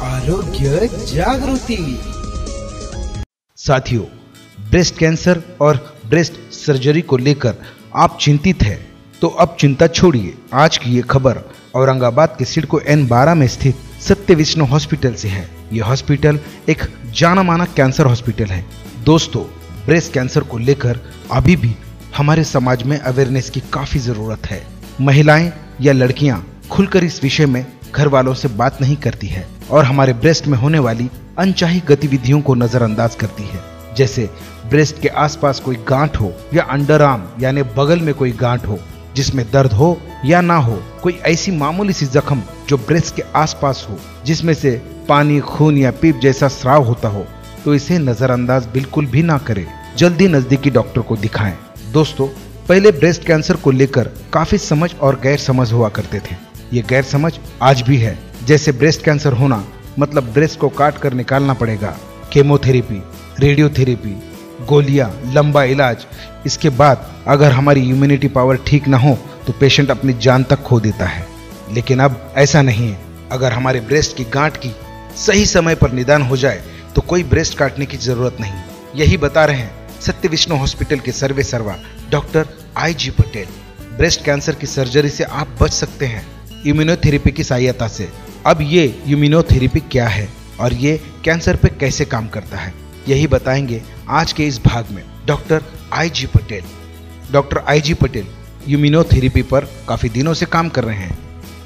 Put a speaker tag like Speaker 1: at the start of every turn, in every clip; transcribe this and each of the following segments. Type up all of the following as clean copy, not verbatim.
Speaker 1: आरोग्य जागृति। साथियों, ब्रेस्ट कैंसर और ब्रेस्ट सर्जरी को लेकर आप चिंतित हैं तो अब चिंता छोड़िए। आज की ये खबर औरंगाबाद के सिडको N12 में स्थित सत्य विष्णु हॉस्पिटल से है। यह हॉस्पिटल एक जाना माना कैंसर हॉस्पिटल है। दोस्तों, ब्रेस्ट कैंसर को लेकर अभी भी हमारे समाज में अवेयरनेस की काफी जरूरत है। महिलाएं या लड़कियां खुलकर इस विषय में घर वालों से बात नहीं करती है और हमारे ब्रेस्ट में होने वाली अनचाही गतिविधियों को नजरअंदाज करती है। जैसे ब्रेस्ट के आसपास कोई गांठ हो या अंडर आर्म यानी बगल में कोई गांठ हो जिसमें दर्द हो या ना हो, कोई ऐसी मामूली सी जख्म जो ब्रेस्ट के आसपास हो जिसमें से पानी, खून या पीप जैसा स्राव होता हो, तो इसे नजरअंदाज बिल्कुल भी ना करें। जल्दी नजदीकी डॉक्टर को दिखाएं। दोस्तों, पहले ब्रेस्ट कैंसर को लेकर काफी समझ और गैर समझ हुआ करते थे। ये गैर समझ आज भी है। जैसे ब्रेस्ट कैंसर होना मतलब ब्रेस्ट को काट कर निकालना पड़ेगा, केमोथेरेपी, रेडियोथेरेपी, गोलियां, लंबा इलाज। इसके बाद अगर हमारी इम्यूनिटी पावर ठीक ना हो तो पेशेंट अपनी जान तक खो देता है। लेकिन अब ऐसा नहीं है। अगर हमारे ब्रेस्ट की गांठ की सही समय पर निदान हो जाए तो कोई ब्रेस्ट काटने की जरूरत नहीं। यही बता रहे हैं सत्य विष्णु हॉस्पिटल के सर्वे सर्वा doctor IG Patel. Breast cancer की सर्जरी से आप बच सकते हैं इम्यूनोथेरेपी की सहायता से। अब ये इम्यूनोथेरेपी क्या है और ये कैंसर पे कैसे काम करता है, यही बताएंगे आज के इस भाग में doctor IG Patel. Doctor IG Patel immunotherapy पर काफी दिनों से काम कर रहे हैं।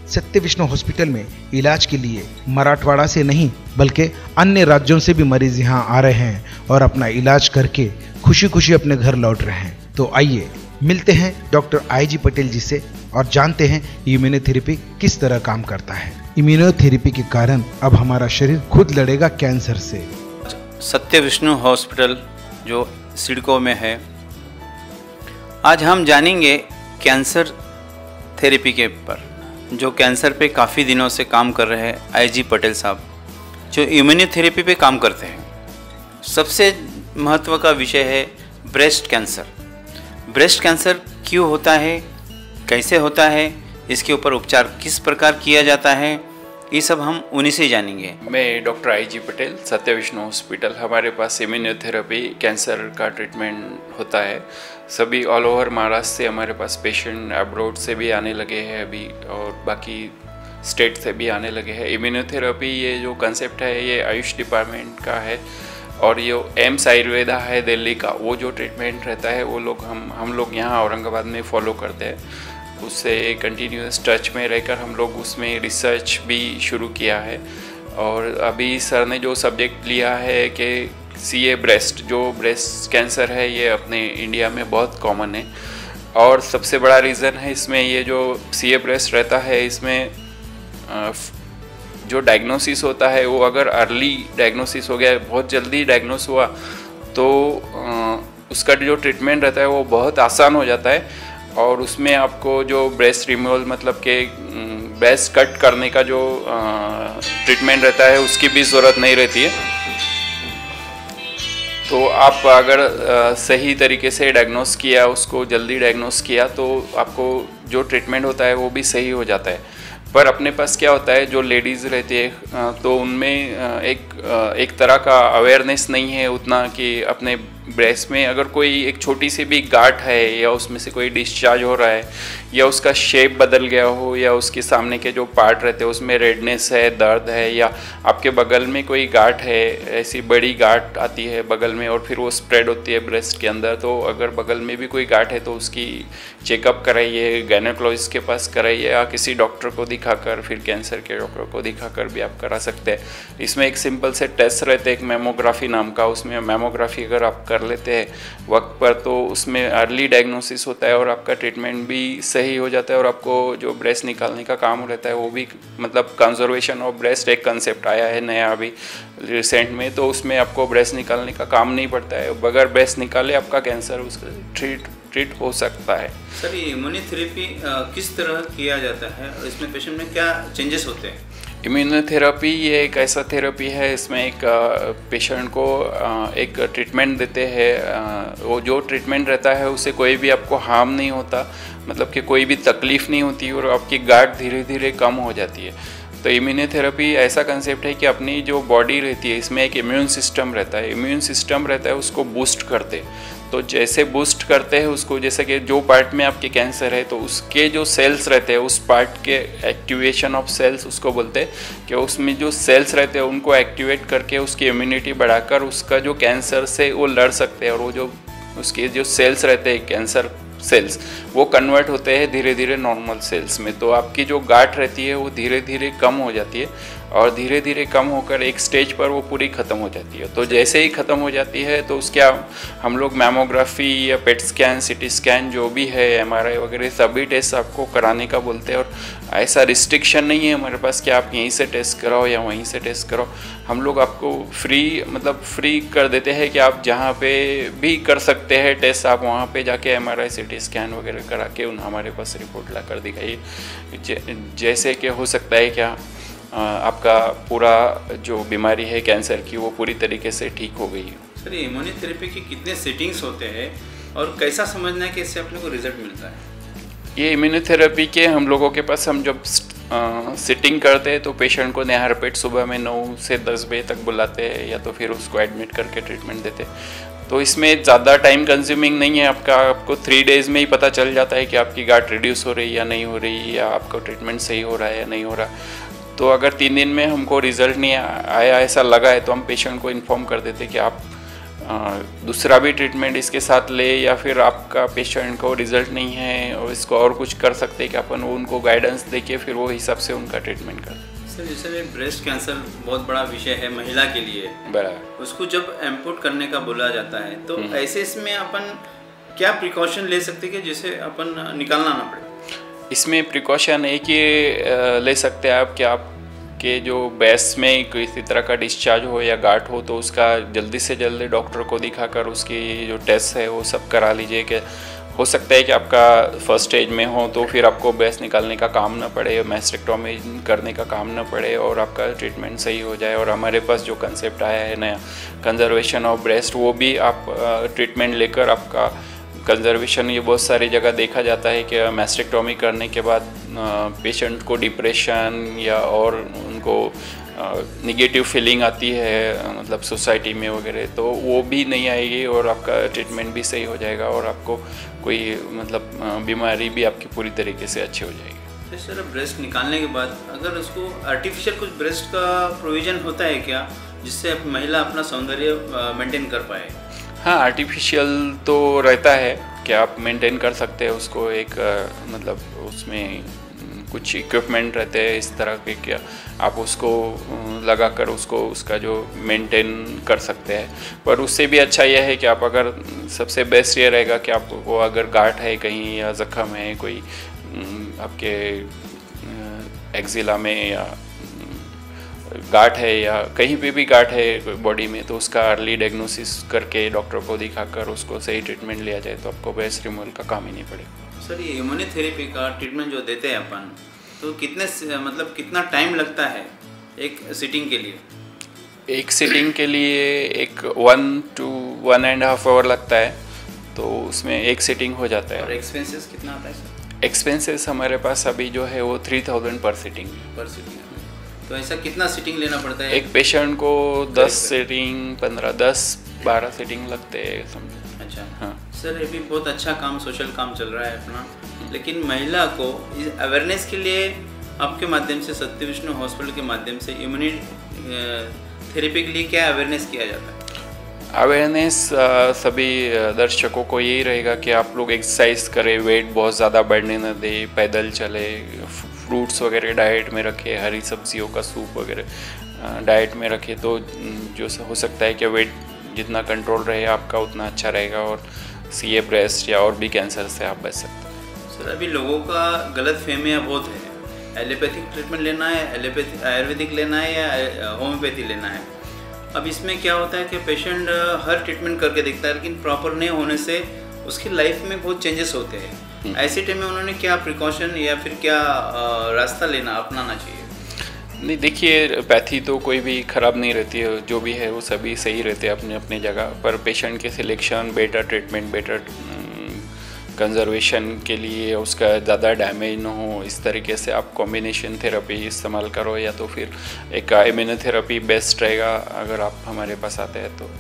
Speaker 1: सत्य विष्णु हॉस्पिटल में इलाज के लिए मराठवाड़ा से नहीं बल्कि अन्य राज्यों से भी मरीज यहाँ आ रहे हैं और अपना इलाज करके खुशी खुशी अपने घर लौट रहे हैं। तो आइए मिलते हैं डॉक्टर IG पटेल जी से और जानते हैं इम्यूनोथेरेपी किस तरह काम करता है। इम्यूनोथेरेपी के कारण अब हमारा शरीर खुद लड़ेगा कैंसर से।
Speaker 2: सत्य विष्णु हॉस्पिटल जो सिडको में है, आज हम जानेंगे कैंसर थेरेपी के ऊपर, जो कैंसर पे काफ़ी दिनों से काम कर रहे हैं IG पटेल साहब, जो इम्यूनोथेरेपी पे काम करते हैं। सबसे महत्व का विषय है ब्रेस्ट कैंसर। ब्रेस्ट कैंसर क्यों होता है, कैसे होता है, इसके ऊपर उपचार किस प्रकार किया जाता है, ये सब हम उन्हीं से जानेंगे।
Speaker 3: मैं डॉक्टर IG पटेल, सत्य विष्णु हॉस्पिटल। हमारे पास इम्यूनोथेरेपी कैंसर का ट्रीटमेंट होता है। सभी ऑल ओवर महाराष्ट्र से हमारे पास पेशेंट अब्रॉड से भी आने लगे हैं अभी, और बाकी स्टेट से भी आने लगे हैं। इम्यूनोथेरेपी ये जो कंसेप्ट है ये आयुष डिपार्टमेंट का है, और ये एम्स आयुर्वेदा है दिल्ली का, वो जो ट्रीटमेंट रहता है वो लोग हम लोग यहाँ औरंगाबाद में फॉलो करते हैं। उससे कंटिन्यूस टच में रहकर हम लोग उसमें रिसर्च भी शुरू किया है। और अभी सर ने जो सब्जेक्ट लिया है कि CA ब्रेस्ट, जो ब्रेस्ट कैंसर है ये अपने इंडिया में बहुत कॉमन है, और सबसे बड़ा रीज़न है इसमें ये जो CA ब्रेस्ट रहता है, इसमें जो डायग्नोसिस होता है वो अगर अर्ली डायग्नोसिस हो गया, बहुत जल्दी डायग्नोस हुआ, तो उसका जो ट्रीटमेंट रहता है वो बहुत आसान हो जाता है। और उसमें आपको जो ब्रेस्ट रिमूवल मतलब के ब्रेस्ट कट करने का जो ट्रीटमेंट रहता है उसकी भी ज़रूरत नहीं रहती है। तो आप अगर सही तरीके से डायग्नोस किया, उसको जल्दी डायग्नोस किया, तो आपको जो ट्रीटमेंट होता है वो भी सही हो जाता है। पर अपने पास क्या होता है, जो लेडीज़ रहती है तो उनमें एक तरह का अवेयरनेस नहीं है उतना कि अपने ब्रेस्ट में अगर कोई एक छोटी सी भी गांठ है या उसमें से कोई डिस्चार्ज हो रहा है या उसका शेप बदल गया हो या उसके सामने के जो पार्ट रहते हैं उसमें रेडनेस है, दर्द है, या आपके बगल में कोई गांठ है, ऐसी बड़ी गांठ आती है बगल में और फिर वो स्प्रेड होती है ब्रेस्ट के अंदर, तो अगर बगल में भी कोई गांठ है तो उसकी चेकअप कराइए, गायनेकोलॉजिस्ट के पास कराइए, या किसी डॉक्टर को दिखाकर, फिर कैंसर के डॉक्टर को दिखाकर भी आप करा सकते हैं। इसमें एक सिंपल से टेस्ट रहते हैं, एक मेमोग्राफी नाम का, उसमें मेमोग्राफी अगर आप कर लेते हैं वक्त पर तो उसमें अर्ली डायग्नोसिस होता है और आपका ट्रीटमेंट भी सही हो जाता है, और आपको जो ब्रेस्ट निकालने का काम रहता है वो भी, मतलब कंजर्वेशन ऑफ ब्रेस्ट एक कंसेप्ट आया है नया अभी रिसेंट में, तो उसमें आपको ब्रेस्ट निकालने का काम नहीं पड़ता है। बगैर ब्रेस्ट निकाले आपका कैंसर उसका ट्रीट हो सकता है।
Speaker 2: सर, ये इम्यूनोथेरेपी किस तरह किया जाता है और इसमें पेशेंट में क्या चेंजेस होते हैं?
Speaker 3: इम्यूनोथेरेपी ये एक ऐसा थेरेपी है, इसमें एक पेशेंट को एक ट्रीटमेंट देते हैं। वो जो ट्रीटमेंट रहता है उससे कोई भी आपको हार्म नहीं होता, मतलब कि कोई भी तकलीफ़ नहीं होती और आपकी गांठ धीरे धीरे कम हो जाती है। तो इम्यूनोथेरेपी ऐसा कंसेप्ट है कि अपनी जो बॉडी रहती है इसमें एक इम्यून सिस्टम रहता है, इम्यून सिस्टम रहता है उसको बूस्ट करते। तो जैसे बूस्ट करते हैं उसको, जैसे कि जो पार्ट में आपके कैंसर है तो उसके जो सेल्स रहते हैं उस पार्ट के एक्टिवेशन ऑफ सेल्स उसको बोलते हैं कि उसमें जो सेल्स रहते हैं उनको एक्टिवेट करके उसकी इम्यूनिटी बढ़ाकर उसका जो कैंसर से वो लड़ सकते हैं। और वो जो उसके जो सेल्स रहते हैं कैंसर सेल्स वो कन्वर्ट होते हैं धीरे धीरे नॉर्मल सेल्स में। तो आपकी जो गांठ रहती है वो धीरे धीरे कम हो जाती है और धीरे धीरे कम होकर एक स्टेज पर वो पूरी ख़त्म हो जाती है। तो जैसे ही ख़त्म हो जाती है तो उसके हम लोग मैमोग्राफी या पेट स्कैन, सिटी स्कैन जो भी है, MRI वगैरह सभी टेस्ट आपको कराने का बोलते हैं। और ऐसा रिस्ट्रिक्शन नहीं है हमारे पास कि आप यहीं से टेस्ट कराओ या वहीं से टेस्ट कराओ। हम लोग आपको फ्री कर देते हैं कि आप जहाँ पे भी कर सकते हैं टेस्ट, आप वहाँ पे जाके MRI सिटी स्कैन वगैरह करा के हमारे पास रिपोर्ट ला कर दिखाइए। जैसे कि हो सकता है क्या आपका पूरा जो बीमारी है कैंसर की वो पूरी तरीके से ठीक हो गई है।
Speaker 2: सर, इम्यूनोथेरेपी के कितने सेटिंग्स होते हैं और कैसा समझना है कि इससे अपने को रिजल्ट मिलता है?
Speaker 3: ये इम्यूनोथेरेपी के हम लोगों के पास हम जब सिटिंग करते हैं तो पेशेंट को निहारपेट सुबह में 9 से 10 बजे तक बुलाते हैं या तो फिर उसको एडमिट करके ट्रीटमेंट देते हैं। तो इसमें ज़्यादा टाइम कंज्यूमिंग नहीं है, आपको 3 डेज़ में ही पता चल जाता है कि आपकी गांठ रिड्यूस हो रही है या नहीं हो रही, या आपका ट्रीटमेंट सही हो रहा है या नहीं हो रहा। तो अगर 3 दिन में हमको रिज़ल्ट नहीं आया ऐसा लगा है तो हम पेशेंट को इन्फॉर्म कर देते कि आप दूसरा भी ट्रीटमेंट इसके साथ ले, या फिर आपका पेशेंट को रिज़ल्ट नहीं है और इसको और कुछ कर सकते हैं कि अपन उनको गाइडेंस देके फिर वो हिसाब से उनका ट्रीटमेंट कर।
Speaker 2: सर, जैसे ब्रेस्ट कैंसर बहुत बड़ा विषय है महिला के लिए,
Speaker 3: बराबर,
Speaker 2: उसको जब एम्पूट करने का बोला जाता है तो ऐसे इसमें अपन क्या प्रिकॉशन ले सकते हैं कि जिसे अपन निकालना ना पड़े?
Speaker 3: इसमें प्रिकॉशन एक ही ले सकते हैं आप कि आपके जो बैस में किसी तरह का डिस्चार्ज हो या गांठ हो तो उसका जल्दी से जल्दी डॉक्टर को दिखाकर उसकी जो टेस्ट है वो सब करा लीजिए। कि हो सकता है कि आपका फर्स्ट स्टेज में हो तो फिर आपको बैस निकालने का काम ना पड़े, मैस्टेक्टोमी करने का काम ना पड़े और आपका ट्रीटमेंट सही हो जाए। और हमारे पास जो कंसेप्ट आया है नया कंजर्वेशन ऑफ ब्रेस्ट, वो भी आप ट्रीटमेंट लेकर आपका कंजर्वेशन, ये बहुत सारी जगह देखा जाता है कि मैस्टेक्टोमी करने के बाद पेशेंट को डिप्रेशन या और उनको निगेटिव फीलिंग आती है मतलब सोसाइटी में वगैरह, तो वो भी नहीं आएगी और आपका ट्रीटमेंट भी सही हो जाएगा और आपको कोई मतलब बीमारी भी आपकी पूरी तरीके से अच्छी हो जाएगी।
Speaker 2: तो सर, ब्रेस्ट निकालने के बाद अगर उसको आर्टिफिशियल कुछ ब्रेस्ट का प्रोविज़न होता है क्या जिससे महिला अपना सौंदर्य मेंटेन कर पाए?
Speaker 3: हाँ, आर्टिफिशियल तो रहता है कि आप मेंटेन कर सकते हैं उसको, एक मतलब उसमें कुछ इक्विपमेंट रहते हैं इस तरह के कि आप उसको लगाकर उसका जो मेंटेन कर सकते हैं। पर उससे भी अच्छा यह है कि आप अगर सबसे बेस्ट ये रहेगा कि आप वो अगर गांठ है कहीं या ज़ख्म है कोई आपके एक्जिला में या गांठ है या कहीं पे भी गांठ है बॉडी में तो उसका अर्ली डायग्नोसिस करके डॉक्टर को दिखाकर उसको सही ट्रीटमेंट लिया जाए तो आपको ब्रेस्ट रिमूवल का काम ही नहीं पड़ेगा।
Speaker 2: सर, ये इम्यूनोथेरेपी का ट्रीटमेंट जो देते हैं अपन, तो कितना टाइम लगता है एक सिटिंग के लिए?
Speaker 3: एक सिटिंग के लिए एक 1 to 1.5 आवर लगता है, तो उसमें एक सिटिंग हो जाता है।
Speaker 2: और एक्सपेंसेस कितना आता है सर?
Speaker 3: एक्सपेंसेस हमारे पास अभी जो है वो 3000 पर सिटिंग।
Speaker 2: तो ऐसा कितना सिटिंग लेना पड़ता है?
Speaker 3: एक पेशेंट को 10 सिटिंग 10-12 सिटिंग लगते हैं समझो।
Speaker 2: अच्छा,
Speaker 3: हाँ
Speaker 2: सर, ये भी बहुत अच्छा काम, सोशल काम चल रहा है अपना। लेकिन महिला को अवेयरनेस के लिए आपके माध्यम से, सत्य विष्णु हॉस्पिटल के माध्यम से इम्यूनोथेरेपी के लिए क्या अवेयरनेस किया जाता है?
Speaker 3: अवेयरनेस सभी दर्शकों को यही रहेगा कि आप लोग एक्सरसाइज करें, वेट बहुत ज़्यादा बढ़ने न दें, पैदल चले, फ्रूट्स वगैरह डाइट में रखें, हरी सब्जियों का सूप वगैरह डाइट में रखें, तो जो हो सकता है कि वेट जितना कंट्रोल रहे आपका उतना अच्छा रहेगा और सीए ब्रेस्ट या और भी कैंसर से आप बच सकते हैं।
Speaker 2: सर, अभी लोगों का गलत फहमियाँ बहुत है, एलोपैथिक ट्रीटमेंट लेना है, आयुर्वेदिक लेना है या होम्योपैथी लेना है। अब इसमें क्या होता है कि पेशेंट हर ट्रीटमेंट करके देखता है लेकिन प्रॉपर नहीं होने से उसकी लाइफ में बहुत चेंजेस होते हैं। ऐसे टाइम में उन्होंने क्या प्रिकॉशन या फिर क्या रास्ता अपनाना चाहिए?
Speaker 3: नहीं, देखिए, पैथी तो कोई भी ख़राब नहीं रहती है, जो भी है वो सभी सही रहते हैं अपने अपने जगह पर। पेशेंट के selection, better treatment, better conservation के लिए, उसका ज़्यादा डैमेज ना हो, इस तरीके से आप कॉम्बिनेशन थेरेपी इस्तेमाल करो, या तो फिर एक इम्यूनोथेरेपी बेस्ट रहेगा अगर आप हमारे पास आते हैं तो।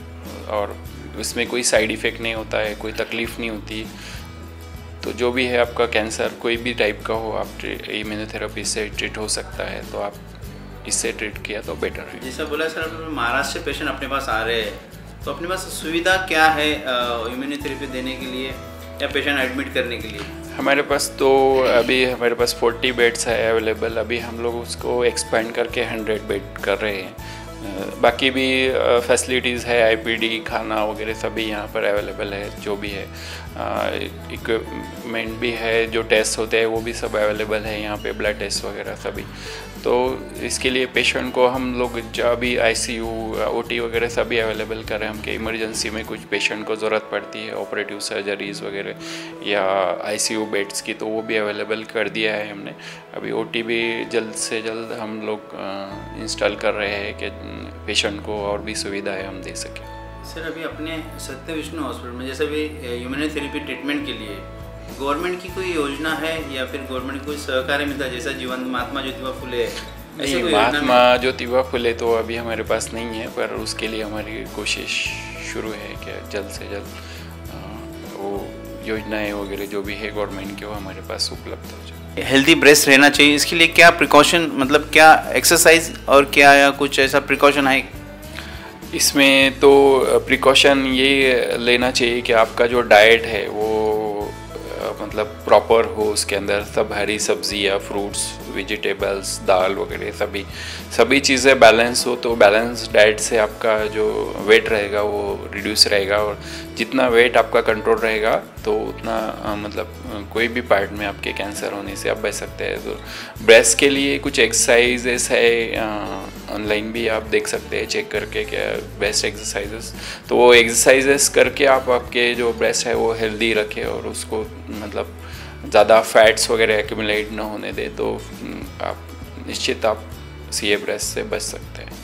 Speaker 3: और इसमें कोई साइड इफ़ेक्ट नहीं होता है, कोई तकलीफ़ नहीं होती। तो जो भी है आपका कैंसर कोई भी टाइप का हो, आप इम्यूनोथेरेपी से ट्रीट हो सकता है, तो आप इससे ट्रीट किया तो बेटर है।
Speaker 2: जैसा बोला सर, महाराष्ट्र से पेशेंट अपने पास आ रहे हैं, तो अपने पास सुविधा क्या है इम्यूनोथेरेपी देने के लिए या पेशेंट एडमिट करने के लिए?
Speaker 3: हमारे पास तो अभी हमारे पास 40 बेड्स है अवेलेबल। अभी हम लोग उसको एक्सपेंड करके 100 बेड कर रहे हैं। बाकी भी फैसिलिटीज़ है, आईपीडी, खाना वगैरह सभी यहाँ पर अवेलेबल है। जो भी है इक्विपमेंट भी है, जो टेस्ट होते हैं वो भी सब अवेलेबल है यहाँ पे, ब्लड टेस्ट वगैरह सभी। तो इसके लिए पेशेंट को हम लोग जब भी आईसीयू, ओटी वगैरह सभी अवेलेबल कर रहे हैं। हमके इमरजेंसी में कुछ पेशेंट को ज़रूरत पड़ती है ऑपरेटिव सर्जरीज़ वगैरह या आईसीयू बेड्स की, तो वो भी अवेलेबल कर दिया है हमने। अभी ओटी भी जल्द से जल्द हम लोग इंस्टॉल कर रहे हैं कि पेशेंट को और भी सुविधाएं हम दे सकें।
Speaker 2: सर, अभी अपने सत्य विष्णु हॉस्पिटल में जैसे अभी इम्यूनोथेरेपी ट्रीटमेंट के लिए गवर्नमेंट की कोई योजना है या फिर गवर्नमेंट कोई सहकार्य मिलता है, जैसा जीवन महात्मा ज्योतिबा फुले?
Speaker 3: नहीं, महात्मा ज्योतिबा फुले तो अभी हमारे पास नहीं है, पर उसके लिए हमारी कोशिश शुरू है कि जल्द से जल्द वो योजनाएं वगैरह जो भी है गवर्नमेंट की वो हमारे पास उपलब्ध हो जाए।
Speaker 2: हेल्दी ब्रेस्ट रहना चाहिए, इसके लिए क्या प्रिकॉशन, मतलब क्या एक्सरसाइज और क्या या कुछ ऐसा प्रिकॉशन है?
Speaker 3: इसमें तो प्रिकॉशन ये लेना चाहिए कि आपका जो डाइट है वो मतलब प्रॉपर हो, उसके अंदर सब हरी सब्जियाँ, फ्रूट्स, वेजिटेबल्स, दाल वगैरह सभी चीज़ें बैलेंस हो। तो बैलेंस डाइट से आपका जो वेट रहेगा वो रिड्यूस रहेगा, और जितना वेट आपका कंट्रोल रहेगा तो उतना मतलब कोई भी पार्ट में आपके कैंसर होने से आप बच सकते हैं। तो ब्रेस्ट के लिए कुछ एक्सरसाइजेस है, ऑनलाइन भी आप देख सकते हैं चेक करके क्या बेस्ट एक्सरसाइजेस। तो वो एक्सरसाइजेस करके आप आपके जो ब्रेस्ट है वो हेल्दी रखें और उसको मतलब ज़्यादा फैट्स वगैरह एक्यूमुलेट ना होने दे, तो आप निश्चित आप सीए ब्रेस्ट से बच सकते हैं।